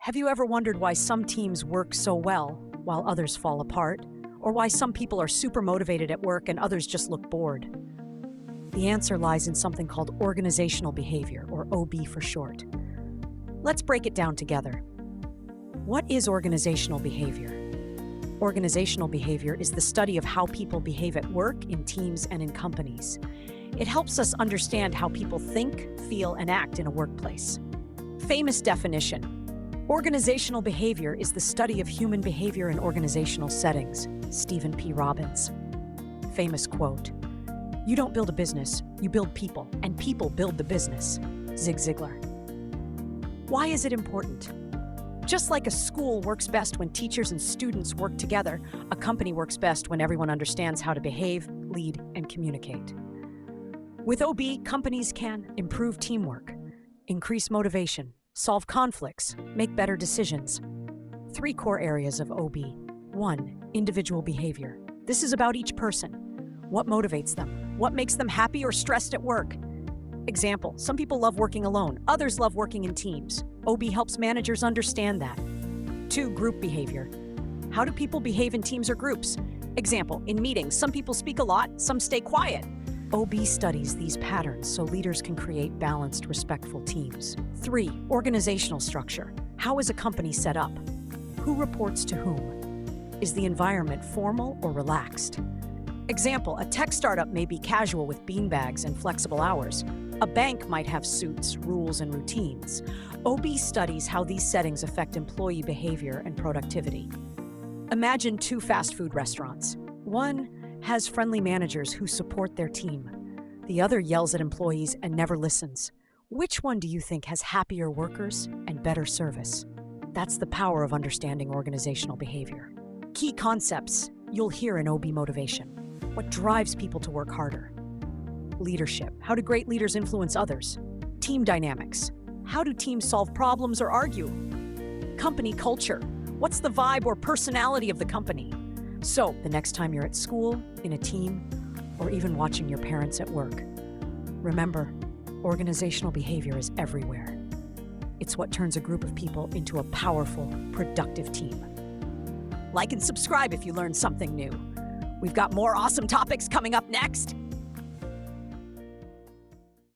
Have you ever wondered why some teams work so well while others fall apart? Or why some people are super motivated at work and others just look bored? The answer lies in something called organizational behavior, or OB for short. Let's break it down together. What is organizational behavior? Organizational behavior is the study of how people behave at work, in teams, and in companies. It helps us understand how people think, feel, and act in a workplace. Famous definition. Organizational behavior is the study of human behavior in organizational settings. Stephen P. Robbins. Famous quote. You don't build a business, you build people, and people build the business. Zig Ziglar. Why is it important? Just like a school works best when teachers and students work together, a company works best when everyone understands how to behave, lead, and communicate. With OB, companies can improve teamwork, increase motivation, solve conflicts, make better decisions. 3 core areas of OB. 1. Individual behavior. This is about each person. What motivates them? What makes them happy or stressed at work? Example, some people love working alone, others love working in teams. OB helps managers understand that. 2. Group behavior. How do people behave in teams or groups? Example, in meetings, some people speak a lot, some stay quiet. OB studies these patterns so leaders can create balanced, respectful teams. 3. Organizational structure. How is a company set up? Who reports to whom? Is the environment formal or relaxed? Example, a tech startup may be casual with beanbags and flexible hours. A bank might have suits, rules, and routines. OB studies how these settings affect employee behavior and productivity. Imagine 2 fast food restaurants. One has friendly managers who support their team. The other yells at employees and never listens. Which one do you think has happier workers and better service? That's the power of understanding organizational behavior. Key concepts you'll hear in OB motivation. What drives people to work harder? Leadership. How do great leaders influence others? Team dynamics. How do teams solve problems or argue? Company culture. What's the vibe or personality of the company? So, the next time you're at school, in a team, or even watching your parents at work, remember, organizational behavior is everywhere. It's what turns a group of people into a powerful, productive team. Like and subscribe if you learned something new. We've got more awesome topics coming up next.